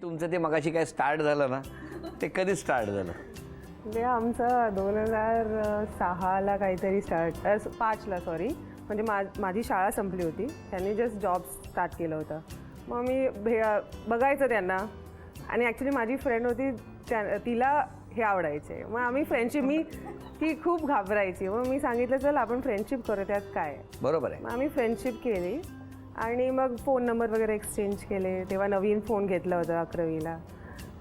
तुमचं ते मगाशी काय स्टार्ट झालं ना, ते कधी स्टार्ट झालं? ते आमचं 2006ला काहीतरी स्टार्ट 5ला सॉरी, म्हणजे माझी शाळा संपली होती. त्यांनी जस्ट जॉब स्टार्ट केलं होतं. मग मी बघायचं त्यांना, आणि ॲक्च्युली माझी फ्रेंड होती तिला हे आवडायचे. मग आम्ही फ्रेंडशिप, ती खूप घाबरायची. मग मी सांगितलं चल आपण फ्रेंडशिप करू, त्यात काय. बरोबर आहे. मग आम्ही फ्रेंडशिप केली आणि मग फोन नंबर वगैरे एक्सचेंज केले. तेव्हा नवीन फोन घेतला होता 11वीला.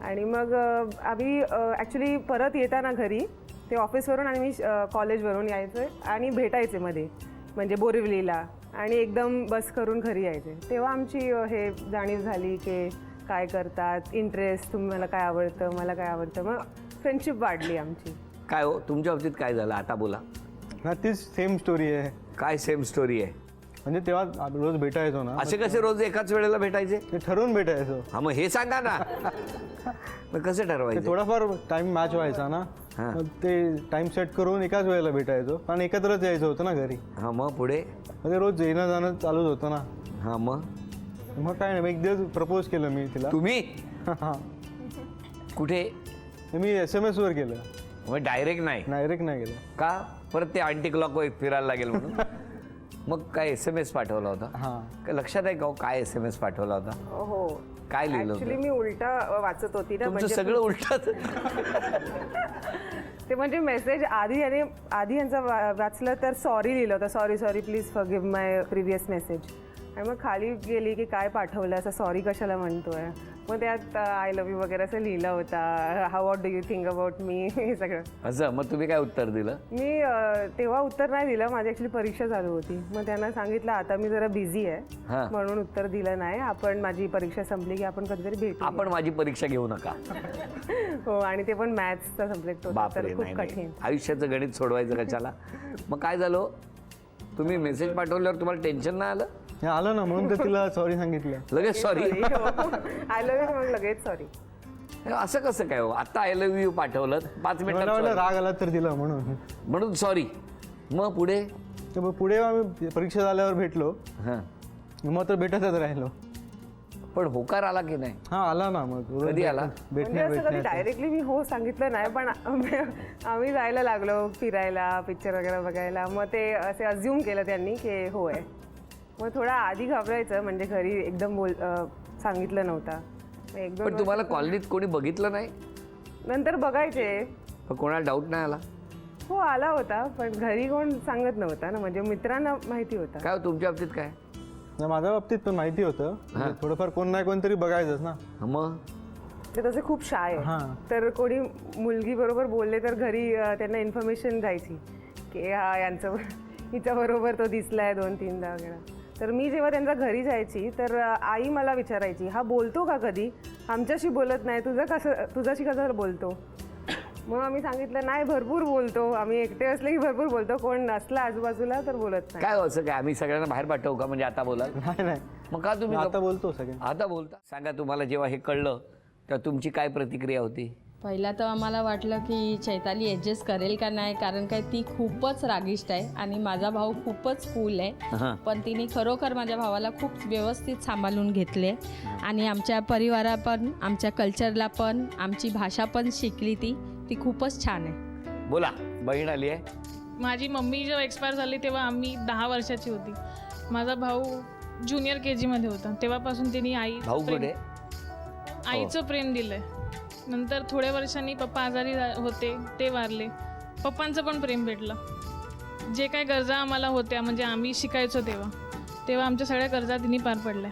आणि मग आम्ही ॲक्च्युली परत येताना घरी, ते ऑफिसवरून आणि मी कॉलेजवरून यायचं आणि भेटायचे मध्ये, म्हणजे बोरिवलीला, आणि एकदम बस करून घरी यायचे. तेव्हा आमची हे जाणीव झाली की काय करतात, इंटरेस्ट, तुम्हाला काय आवडतं, मला काय आवडतं. मग फ्रेंडशिप वाढली आमची. काय हो तुमच्या बाबतीत काय झालं आता बोला. हा तीच सेम स्टोरी आहे. काय सेम स्टोरी आहे? म्हणजे तेव्हा रोज भेटायचो ना. असे कसे रोज एकाच वेळेला भेटायचे? ते ठरवून भेटायचो. हा मग हे सांगा ना. मग कसं ते ठरवायचं? थोडाफार टाइम मॅच व्हायचा ना, मग ते टाइम सेट करून एकाच वेळेला भेटायचो, कारण एकत्रच यायचं होतं ना घरी. हा मग पुढे? मग ते रोज येणं जाणं चालूच होतं ना. हा मग काय नाही, मग एक दिवस प्रपोज केलं मी तिला. तुम्ही हां, कुठे? मी SMS वर केलं. मग डायरेक्ट नाही? डायरेक्ट नाही केलं. का? परत ते अँटी क्लॉक फिरायला लागेल म्हणून. मग काय SMS पाठवला होता? हां, काय लक्षात आहे का हो काय SMS पाठवला होता? हो, काय लिहिलं होतं? ॲक्च्युली मी उलटा वाचत होती ना. तुमचं सगळं उलटच. ते म्हणजे मेसेज आधी यांचा वाचलं तर सॉरी लिहिलं होतं. Sorry please forgive my previous message. आणि मग खाली गेली की काय पाठवलं, असं सॉरी कशाला म्हणतोय. मग त्यात आय लव्ह यू वगैरे असं लिहिलं होता. How what do you think about me, हे सगळं. असं मग तुम्ही काय उत्तर दिलं? मी तेव्हा उत्तर नाही दिलं, माझी ॲक्च्युली परीक्षा चालू होती. मग त्यांना सांगितलं आता मी जरा बिझी आहे, म्हणून उत्तर दिलं नाही. आपण माझी परीक्षा संपली की आपण कधीतरी भेटू. आपण माझी परीक्षा घेऊ नका. हो, आणि ते पण मॅथ्सचा सब्जेक्ट होता, तर खूप कठीण. आयुष्याचं गणित सोडवायचं कशाला. मग काय झालं? तुम्ही मेसेज पाठवल्यावर तुम्हाला टेन्शन नाही आलं? हे आलं ना, म्हणून तर तिला सॉरी सांगितलं. लगेच सॉरी? आय लव्ह यू मग लगेच सॉरी. असं कसं काय हो? आता आय लव्ह यू पाठवलं 5 मला मिनिटात राग आला तर दिला म्हणून सॉरी. मग पुढे? तर मग पुढे आम्ही परीक्षा झाल्यावर भेटलो. हां, मग तर भेटतच राहिलो. पण होकार आला की नाही? हां, आला ना. मग कधी आला? म्हणजे असं कधी डायरेक्टली मी हो सांगितलं नाही, पण आम्ही जायला लागलो फिरायला, पिक्चर वगैरे बघायला. मग ते असे अज्युम केलं त्यांनी की हो आहे. मग थोडा आधी घाबरायचं, म्हणजे घरी एकदम सांगितलं नव्हता. पण तुम्हाला कॉलनीत कोणी बघितलं नाही? नंतर बघायचे. पण कोणाला डाऊट नाही आला? हो आला होता, पण घरी कोण सांगत नव्हता ना, म्हणजे मित्रांना माहिती होतं. काय तुमच्या बाबतीत काय? माझ्या बाबतीत पण माहिती होतं. थोडंफार कोण नाही कोणतरी बघायचंच ना. मग ते तसे खूप शाय आहे. तर कोणी मुलगी बरोबर बोलले तर घरी त्यांना इन्फॉर्मेशन जायची की हा यांचं हिच्याबरोबर तो दिसलाय 2-3दा वगैरे. तर मी जेव्हा त्यांच्या घरी जायची तर आई मला विचारायची हा बोलतो का कधी, आमच्याशी बोलत नाही, तुझ्याशी कसं बोलतो. मग आम्ही सांगितलं नाही भरपूर बोलतो, आम्ही एकटे असले की भरपूर बोलतो, कोण नसला आजूबाजूला तर बोलत नाही. काय असं काय आम्ही सगळ्यांना बाहेर पाठवू का म्हणजे आता बोला? नाही. मग का तुम्ही आता बोलतो सगळं. आता बोलता? सांगा, तुम्हाला जेव्हा हे कळलं तेव्हा तुमची काय प्रतिक्रिया होती? पहिला तर आम्हाला वाटलं की चैताली ॲडजस्ट करेल का नाही, कारण काय ती खूपच रागिष्ट आहे आणि माझा भाऊ खूपच कूल आहे. पण तिने खरोखर माझ्या भावाला खूप व्यवस्थित सांभाळून घेतले आणि आमच्या परिवारा पण, आमच्या कल्चरला पण, आमची भाषा पण शिकली. ती खूपच छान आहे. बोला, बहीण आली आहे. माझी मम्मी जेव्हा एक्सपायर झाली तेव्हा आम्ही 10 वर्षाची होती. माझा भाऊ ज्युनियर KG मध्ये होता. तेव्हापासून तिने आईचं प्रेम दिलंय. नंतर थोड्या वर्षांनी पप्पा आजारी होते, ते वारले. पप्पांचं पण प्रेम भेटलं. जे काय गरजा आम्हाला होत्या, म्हणजे आम्ही शिकायचो तेव्हा आमच्या सगळ्या गरजा तिने पार पडल्या.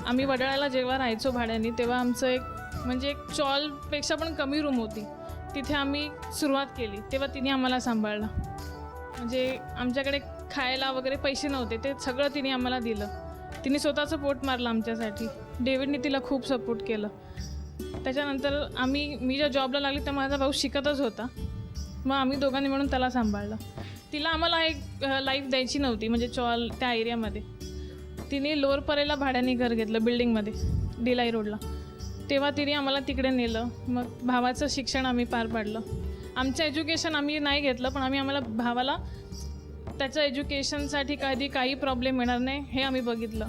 आम्ही वडाळ्याला जेव्हा राहायचो भाड्याने, तेव्हा आमचं एक चॉलपेक्षा पण कमी रूम होती. तिथे आम्ही सुरुवात केली, तेव्हा तिने आम्हाला सांभाळलं. म्हणजे आमच्याकडे खायला वगैरे पैसे नव्हते, ते सगळं तिने आम्हाला दिलं. तिने स्वतःचं पोट मारलं आमच्यासाठी. डेव्हिडने तिला खूप सपोर्ट केलं. त्याच्यानंतर मी ज्या जॉबला लागली तर माझा भाऊ शिकतच होता. मग आम्ही दोघांनी म्हणून त्याला सांभाळलं. तिला आम्हाला एक लाईफ द्यायची नव्हती, म्हणजे त्या एरियामध्ये. तिने लोअर परेला भाड्याने घर घेतलं बिल्डिंगमध्ये, डिलाई रोडला. तेव्हा तिने आम्हाला तिकडे नेलं. मग भावाचं शिक्षण आम्ही पार पाडलं. आमचं एज्युकेशन आम्ही नाही घेतलं, पण आम्हाला भावाला त्याचं एज्युकेशनसाठी कधी काही प्रॉब्लेम येणार नाही हे आम्ही बघितलं.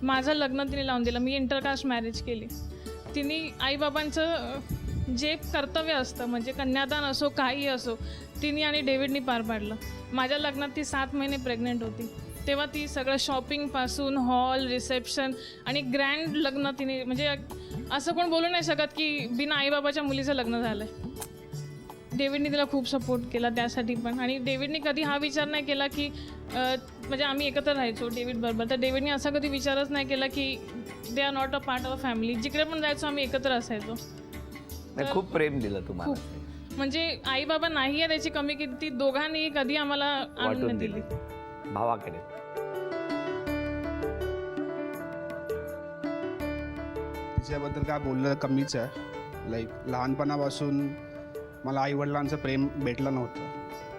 माझं लग्न तिने लावून दिलं. मी इंटरकास्ट मॅरेज केली. तिने आईबाबांचं जे कर्तव्य असतं म्हणजे कन्यादान असो काही असो तिने आणि डेव्हिडनी पार पाडलं. माझ्या लग्नात ती 7 महिने प्रेग्नेंट होती, तेव्हा ती सगळं शॉपिंगपासून हॉल रिसेप्शन आणि ग्रँड लग्न तिने म्हणजे असं कोण बोलू नाही शकत की बिना आईबाबाच्या मुलीचं लग्न झालं आहे. डेव्हिडनी तिला खूप सपोर्ट केला त्यासाठी पण. आणि डेव्हिडनी कधी हा विचार नाही केला की म्हणजे आम्ही एकत्र राहायचो डेव्हिडबरोबर, तर डेव्हिडनी असा कधी विचारच नाही केला की they are not a part of family. जिकडे पण जायचो आम्ही एकत्र असायचो. नाही, खूप प्रेम दिलं तुम्हाला, खूप म्हणजे आई बाबा नाही आहे त्याची कमी किती दोघांनी कधी आम्हाला आणून वाटून नाही दिली दिली. भावाकडे. तिच्याबद्दल काय बोललं कमीच आहे. लाईक लहानपणापासून मला आईवडिलांचं प्रेम भेटलं नव्हतं,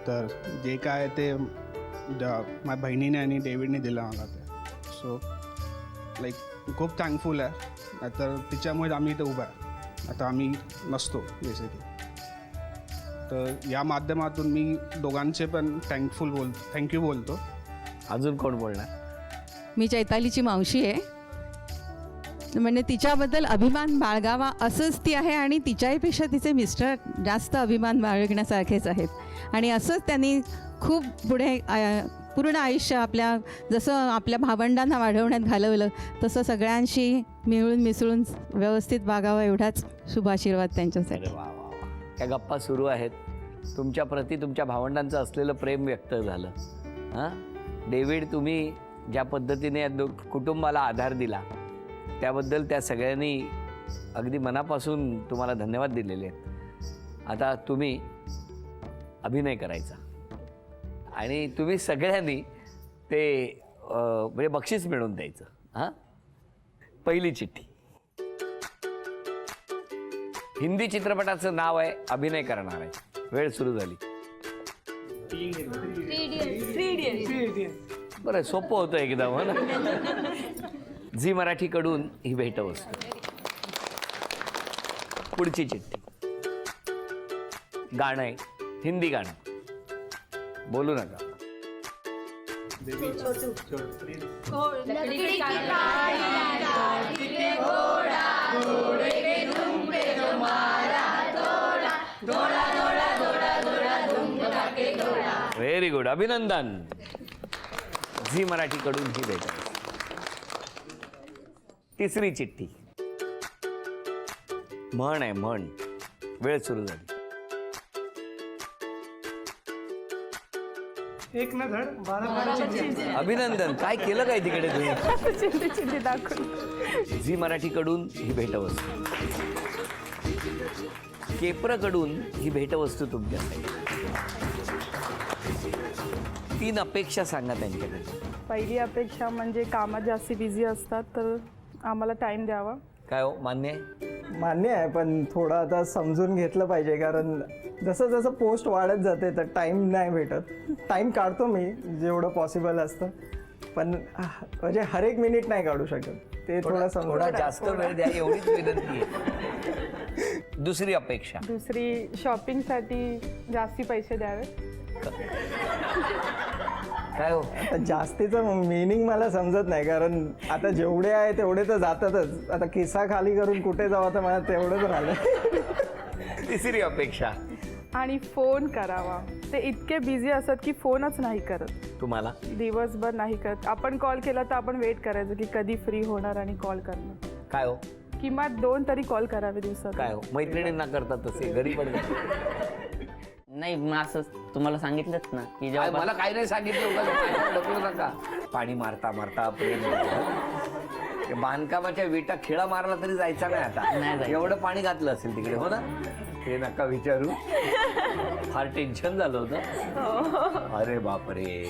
तर जे काय ते माझ्या बहिणीने आणि डेव्हिडने दिलं मला ते. सो लाईक खूप थँकफुल आहे. नाहीतर तिच्यामुळे आम्ही इथे उभा आहे. आता आम्ही नसतो बेसिकली. तर या माध्यमातून मी दोघांचे पण थँक्यू बोलतो. अजून कोण बोलणार? मी चैतालीची मावशी आहे. म्हणजे तिच्याबद्दल अभिमान बाळगावा असंच ती आहे आणि तिच्यापेक्षा तिचे मिस्टर जास्त अभिमान बाळगण्यासारखेच आहेत. आणि असंच त्यांनी खूप पुढे पूर्ण आयुष्य जसं आपल्या भावंडांना वाढवण्यात घालवलं तसं सगळ्यांशी मिळून मिसळून व्यवस्थित वागावं एवढाच शुभ आशीर्वाद त्यांच्यासाठी. अरे वा वा वा. त्या गप्पा सुरू आहेत. तुमच्या प्रती तुमच्या भावंडांचं असलेलं प्रेम व्यक्त झालं. हां डेव्हिड, तुम्ही ज्या पद्धतीने या कुटुंबाला आधार दिला त्याबद्दल त्या सगळ्यांनी अगदी मनापासून तुम्हाला धन्यवाद दिलेले आहेत. आता तुम्ही अभिनय करायचा आणि तुम्ही सगळ्यांनी ते म्हणजे बक्षीस मिळवून द्यायचं. हां पहिली चिठ्ठी. हिंदी चित्रपटाचं नाव आहे, अभिनय करणार आहे. वेळ सुरू झाली. बरं सोपं होतं एकदम, हो ना. झी मराठीकडून ही भेटवस्तू. पुढची चिठ्ठी. गाणं आहे, हिंदी गाणं. बोलू नका. व्हेरी गुड, अभिनंदन. झी मराठीकडून ही भेट. तिसरी चिठ्ठी. म्हण आहे, म्हण. वेळ सुरू झाली. अभिनंदन. काय केलं काय तिकडे तुम्ही? चिठ्ठी दाखवून. झी मराठीकडून ही भेटवस्तू. केप्रकडून ही भेटवस्तू तुमच्यासाठी. 3 अपेक्षा सांगा त्यांच्याकडे. पहिली अपेक्षा म्हणजे कामात जास्ती बिझी असतात तर आम्हाला टाईम द्यावा. काय हो, मान्य आहे? मान्य आहे, पण थोडं आता समजून घेतलं पाहिजे, कारण जसं जसं पोस्ट वाढत जाते तर टाईम नाही भेटत. टाईम काढतो मी जेवढं पॉसिबल असतं, पण म्हणजे हर एक मिनिट नाही काढू शकत. ते थोडा जास्त वेळ द्या एवढीच विनंती आहे. दुसरी अपेक्षा. दुसरी शॉपिंगसाठी जास्ती पैसे द्यावे. काय हो, आता जास्तीचं मिनिंग मला समजत नाही, कारण आता जेवढे आहे तेवढे तर जातातच. आता खिस्सा खाली करून कुठे जावं तर मला तेवढंच राहिलं. तिसरी अपेक्षा. आणि फोन करावा. ते इतके बिझी असतात की फोनच नाही करत. तुम्हाला दिवसभर नाही करत. आपण कॉल केला तर आपण वेट करायचं की कधी फ्री होणार आणि कॉल करणं. काय हो, किमान 2 तरी कॉल करावे दिवसात. काय हो, मैत्रिणींना करतात तसे, घरी पण करतात. नाही, मग असं तुम्हाला सांगितलंच ना की काय, जेव्हा मला काही नाही सांगितलं. ढकलू नका. पाणी मारता मारता प्रेम होतं. ते बांधकामाच्या विटा खिळा मारला तरी जायचा नाही नाही आता. जायचं. एवढं पाणी घातलं असेल तिकडे, हो ना. हे नका विचारू. फार टेन्शन झालं होतं. अरे बापरे.